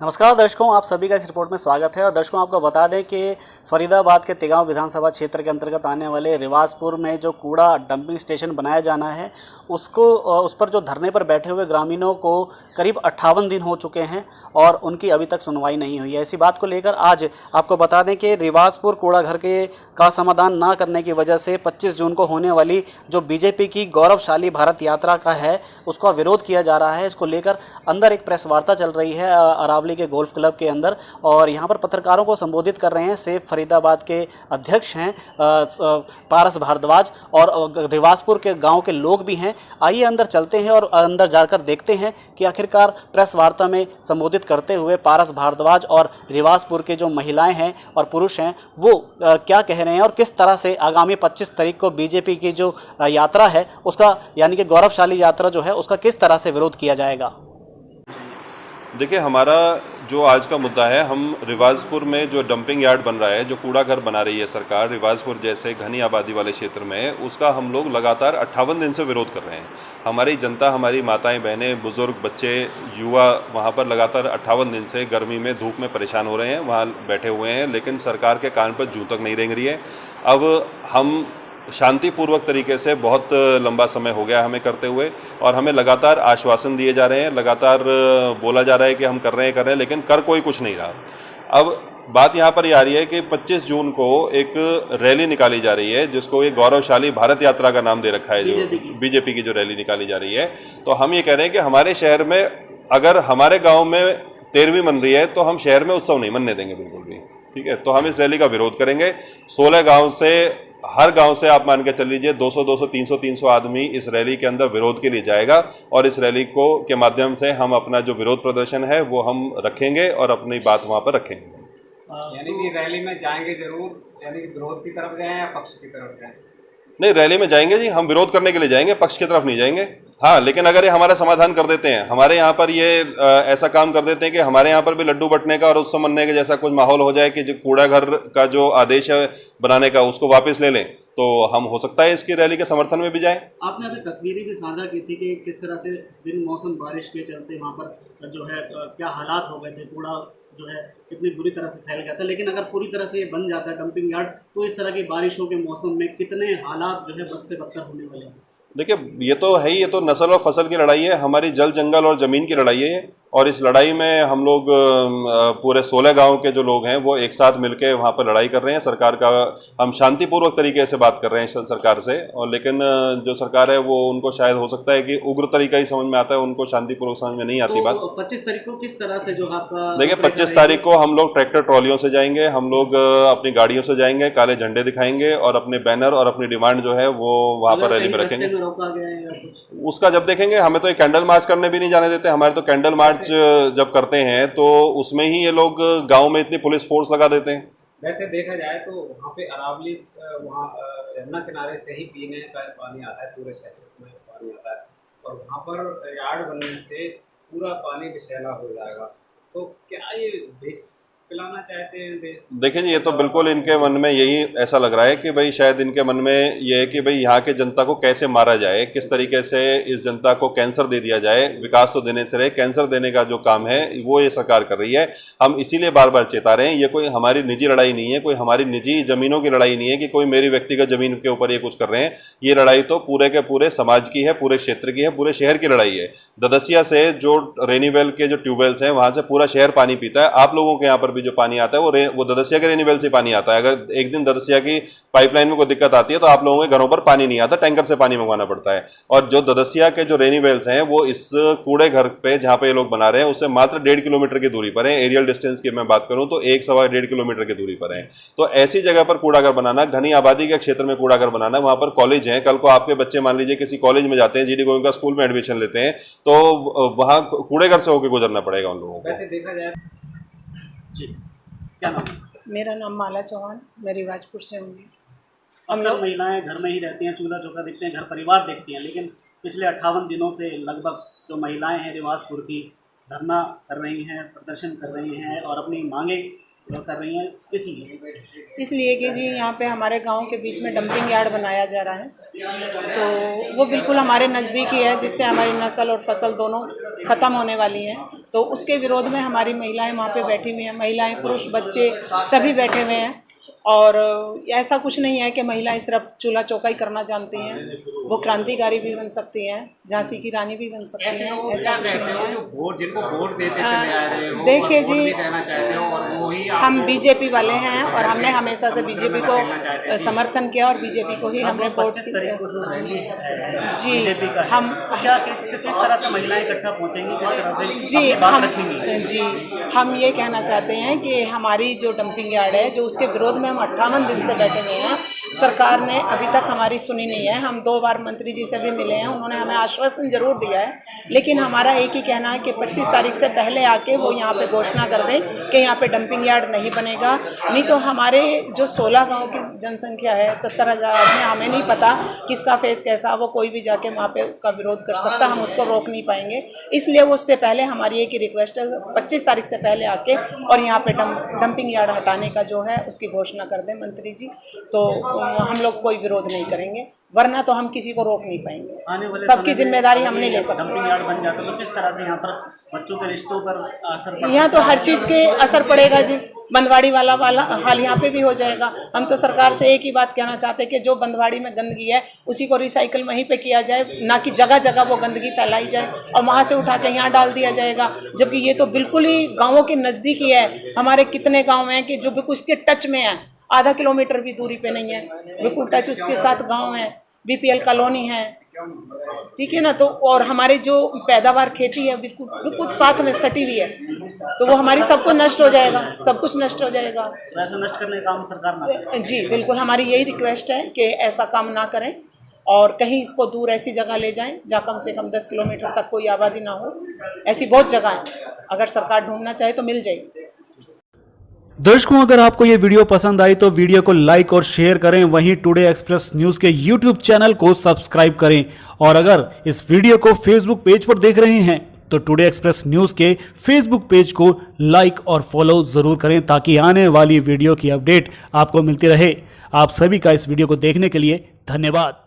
नमस्कार दर्शकों, आप सभी का इस रिपोर्ट में स्वागत है। और दर्शकों, आपको बता दें कि फरीदाबाद के तिगांव विधानसभा क्षेत्र के अंतर्गत आने वाले रिवाजपुर में जो कूड़ा डंपिंग स्टेशन बनाया जाना है उस पर जो धरने पर बैठे हुए ग्रामीणों को करीब 58 दिन हो चुके हैं और उनकी अभी तक सुनवाई नहीं हुई है। इसी बात को लेकर आज आपको बता दें कि रिवाजपुर कूड़ा घर का समाधान ना करने की वजह से 25 जून को होने वाली जो बीजेपी की गौरवशाली भारत यात्रा का है उसका विरोध किया जा रहा है। इसको लेकर अंदर एक प्रेस वार्ता चल रही है अरावली के गोल्फ क्लब के अंदर, और यहाँ पर पत्रकारों को संबोधित कर रहे हैं सेफ फरीदाबाद के अध्यक्ष हैं पारस भारद्वाज, और रिवाजपुर के गांव के लोग भी हैं। आइए अंदर चलते हैं और अंदर जाकर देखते हैं कि आखिरकार प्रेस वार्ता में संबोधित करते हुए पारस भारद्वाज और रिवाजपुर के जो महिलाएं हैं और पुरुष हैं वो क्या कह रहे हैं और किस तरह से आगामी 25 तारीख को बीजेपी की जो यात्रा है उसका, यानी कि गौरवशाली यात्रा जो है उसका किस तरह से विरोध किया जाएगा। देखिए, हमारा जो आज का मुद्दा है, हम रिवाजपुर में जो डंपिंग यार्ड बन रहा है, जो कूड़ा घर बना रही है सरकार रिवाजपुर जैसे घनी आबादी वाले क्षेत्र में, उसका हम लोग लगातार 58 दिन से विरोध कर रहे हैं। हमारी जनता, हमारी माताएं, बहनें, बुजुर्ग, बच्चे, युवा वहाँ पर लगातार 58 दिन से गर्मी में, धूप में परेशान हो रहे हैं, वहाँ बैठे हुए हैं, लेकिन सरकार के कान पर जूं तक नहीं रेंग रही है। अब हम शांतिपूर्वक तरीके से बहुत लंबा समय हो गया हमें करते हुए, और हमें लगातार आश्वासन दिए जा रहे हैं, लगातार बोला जा रहा है कि हम कर रहे हैं, लेकिन कर कोई कुछ नहीं रहा। अब बात यहाँ पर ये आ रही है कि 25 जून को एक रैली निकाली जा रही है जिसको ये गौरवशाली भारत यात्रा का नाम दे रखा है, जो बीजेपी की जो रैली निकाली जा रही है। तो हम ये कह रहे हैं कि हमारे शहर में, अगर हमारे गाँव में 13वीं मन रही है तो हम शहर में उत्सव नहीं मनने देंगे बिल्कुल भी, ठीक है। तो हम इस रैली का विरोध करेंगे। 16 गाँव से, हर गांव से आप मान के चल लीजिए 200, 300 आदमी इस रैली के अंदर विरोध के लिए जाएगा, और इस रैली के माध्यम से हम अपना जो विरोध प्रदर्शन है वो हम रखेंगे और अपनी बात वहां पर रखेंगे। यानी कि रैली में जाएंगे जरूर, यानी कि विरोध की तरफ जाएं या पक्ष की तरफ जाएं? नहीं, रैली में जाएंगे जी, हम विरोध करने के लिए जाएंगे, पक्ष की तरफ नहीं जाएंगे। हाँ, लेकिन अगर ये हमारा समाधान कर देते हैं, हमारे यहाँ पर ये ऐसा काम कर देते हैं कि हमारे यहाँ पर भी लड्डू बंटने का और उत्सव मनने के जैसा कुछ माहौल हो जाए कि जो कूड़ा घर का जो आदेश है बनाने का उसको वापस ले लें, तो हम हो सकता है इसकी रैली के समर्थन में भी जाएं। आपने अभी तस्वीरें भी साझा की थी कि किस तरह से बिन मौसम बारिश के चलते वहाँ पर जो है क्या हालात हो गए थे, कूड़ा जो है कितनी बुरी तरह से फैल गया था। लेकिन अगर पूरी तरह से ये बन जाता है डंपिंग यार्ड तो इस तरह की बारिशों के मौसम में कितने हालात जो है बद से बदतर होने वाले हैं। देखिए, ये तो है ही, ये तो नस्ल और फसल की लड़ाई है, हमारी जल जंगल और ज़मीन की लड़ाई है। और इस लड़ाई में हम लोग पूरे 16 गांव के जो लोग हैं वो एक साथ मिलकर वहाँ पर लड़ाई कर रहे हैं। सरकार का हम शांतिपूर्वक तरीके से बात कर रहे हैं सरकार से, और लेकिन जो सरकार है वो, उनको शायद हो सकता है कि उग्र तरीका ही समझ में आता है, उनको शांतिपूर्वक समझ में नहीं आती बात। 25 तारीख को किस तरह से जो आपका, देखिए 25 तारीख को हम लोग ट्रैक्टर ट्रॉलियों से जाएंगे, हम लोग अपनी गाड़ियों से जाएंगे, काले झंडे दिखाएंगे और अपने बैनर और अपनी डिमांड जो है वो वहाँ पर रैली में रखेंगे। उसका जब देखेंगे, हमें तो एक कैंडल मार्च करने भी नहीं जाने देते। हमारे तो कैंडल मार्च जब करते हैं तो उसमें ही ये लोग गांव में इतनी पुलिस फोर्स लगा देते हैं। वैसे देखा जाए तो वहाँ पे अरावली, वहाँ यमुना किनारे से ही पीने का पानी आता है, पूरे शहर में पानी आता है, और वहाँ पर यार्ड बनने से पूरा पानी विषैला हो जाएगा। तो क्या ये देश पिलाना चाहते हैं देश? देखिए जी, ये तो बिल्कुल इनके मन में यही ऐसा लग रहा है कि भाई शायद इनके मन में ये है कि भाई यहाँ के जनता को कैसे मारा जाए, किस तरीके से इस जनता को कैंसर दे दिया जाए। विकास तो देने से रहे, कैंसर देने का जो काम है वो ये सरकार कर रही है। हम इसीलिए बार बार चेता रहे हैं, ये कोई हमारी निजी लड़ाई नहीं है, कोई हमारी निजी ज़मीनों की लड़ाई नहीं है कि कोई मेरी व्यक्तिगत ज़मीन के ऊपर ये कुछ कर रहे हैं। ये लड़ाई तो पूरे के पूरे समाज की है, पूरे क्षेत्र की है, पूरे शहर की लड़ाई है। ददसिया से जो रेनीवेल के जो ट्यूबवेल्स हैं वहाँ से पूरा शहर पानी पीता है। आप लोगों के यहाँ पर भी जो पानी आता है वो ददसिया के रेनीवेल से पानी आता है। अगर एक दिन ददसिया की पाइपलाइन में कोई दिक्कत आती है तो आप लोगों के घरों पर पानी नहीं आता, टैंकर से पानी मंगवाना पड़ता है। और जो ददसिया के जो रेनीवेल्स हैं वो इस कूड़े घर पे जहां पे ये लोग बना रहे हैं उससे मात्र 1.5 किलोमीटर की दूरी पर है। एरियल डिस्टेंस की मैं बात करूं तो 1-1.25 किलोमीटर की दूरी पर है। तो ऐसी जगह पर कूड़ा घर बनाना, घनी आबादी के क्षेत्र में कूड़ा घर बनाना, वहां पर कॉलेज है, कल को आपके बच्चे मान लीजिए किसी कॉलेज में जाते हैं, जीडी गोविंद का स्कूल में एडमिशन लेते हैं, तो वहां कूड़े घर से होकर गुजरना पड़ेगा उन लोगों को। वैसे देखा जाए जी, क्या नाम है? मेरा नाम माला चौहान, मैं रिवाजपुर से हूँ। अक्सर महिलाएं घर में ही रहती हैं, चूल्हा चौका देखते हैं, घर परिवार देखती हैं, लेकिन पिछले 58 दिनों से लगभग जो महिलाएं हैं रिवाजपुर की धरना कर रही हैं, प्रदर्शन कर रही हैं और अपनी मांगे कर रही हैं, इसलिए इसलिए कि जी यहाँ पे हमारे गांव के बीच में डंपिंग यार्ड बनाया जा रहा है, तो वो बिल्कुल हमारे नज़दीक ही है, जिससे हमारी नस्ल और फसल दोनों ख़त्म होने वाली हैं। तो उसके विरोध में हमारी महिलाएं वहाँ पे बैठी हुई हैं, महिलाएं, पुरुष, बच्चे सभी बैठे हुए हैं। और ऐसा कुछ नहीं है कि महिलाएं सिर्फ चूल्हा चौका ही करना जानती हैं, वो क्रांतिकारी भी बन सकती हैं, झांसी की रानी भी बन सकती हैं, ऐसा कुछ नहीं है। वोट जिनको वोट देते चले आ रहे हो, देखिए वोट जी, भी देना चाहते हो और वो ही हम बीजेपी वाले हैं और हमने हमेशा से बीजेपी को समर्थन किया और बीजेपी को ही हमने वोट तारीख को जो रैली है जी, बीजेपी का है, हम क्या किस तरह से महिलाएं इकट्ठा पहुंचेंगी, किस तरह से जी अपनी बात हम रखेंगी? जी हम ये कहना चाहते हैं कि हमारी जो डंपिंग यार्ड है, जो उसके विरोध में हम 58 दिन से बैठे हुए हैं, सरकार ने अभी तक हमारी सुनी नहीं है। हम 2 बार मंत्री जी से भी मिले हैं, उन्होंने हमें आश्वासन जरूर दिया है, लेकिन हमारा एक ही कहना है कि 25 तारीख से पहले आके वो यहाँ पे घोषणा कर दें कि यहाँ पे डंपिंग यार्ड नहीं बनेगा। नहीं तो हमारे जो 16 गाँव की जनसंख्या है, 70,000 आदमी, हमें नहीं पता किसका फेस कैसा, वो कोई भी जाके वहाँ पे उसका विरोध कर सकता, हम उसको रोक नहीं पाएंगे। इसलिए उससे पहले हमारी एक ही रिक्वेस्ट है, 25 तारीख से पहले आके और यहाँ पे डंपिंग यार्ड हटाने का जो है उसकी घोषणा कर दें मंत्री जी, तो हम लोग कोई विरोध नहीं करेंगे, वरना तो हम किसी को रोक नहीं पाएंगे। सबकी जिम्मेदारी हम नहीं ले सकते। डंपिंग यार्ड बन जाता तो किस तरह से यहाँ पर बच्चों के रिश्तों पर असर पड़ेगा? यहाँ तो हर चीज़ के असर पड़ेगा जी, बंदवाड़ी वाला हाल यहाँ पे भी हो जाएगा। हम तो सरकार से एक ही बात कहना चाहते हैं कि जो बंदवाड़ी में गंदगी है उसी को रिसाइकल वहीं पे किया जाए, ना कि जगह जगह वो गंदगी फैलाई जाए और वहाँ से उठा के यहाँ डाल दिया जाएगा, जबकि ये तो बिल्कुल ही गाँवों के नज़दीक ही है। हमारे कितने गाँव हैं कि जो बिल्कुल उसके टच में है, आधा किलोमीटर भी दूरी पे नहीं है, बिल्कुल टच उसके साथ गांव है, बीपीएल कॉलोनी है, ठीक है ना। तो और हमारे जो पैदावार खेती है बिल्कुल बिल्कुल साथ में सटी हुई है, तो वो हमारी सबको नष्ट हो जाएगा, सब कुछ नष्ट हो जाएगा। वैसे नष्ट करने का काम सरकार ना करे। जी बिल्कुल, हमारी यही रिक्वेस्ट है कि ऐसा काम ना करें और कहीं इसको दूर ऐसी जगह ले जाएं जहाँ कम से कम 10 किलोमीटर तक कोई आबादी ना हो। ऐसी बहुत जगह है, अगर सरकार ढूंढना चाहे तो मिल जाएगी। दर्शकों, अगर आपको ये वीडियो पसंद आई तो वीडियो को लाइक और शेयर करें, वहीं टुडे एक्सप्रेस न्यूज़ के यूट्यूब चैनल को सब्सक्राइब करें। और अगर इस वीडियो को फेसबुक पेज पर देख रहे हैं तो टुडे एक्सप्रेस न्यूज़ के फेसबुक पेज को लाइक और फॉलो ज़रूर करें, ताकि आने वाली वीडियो की अपडेट आपको मिलती रहे। आप सभी का इस वीडियो को देखने के लिए धन्यवाद।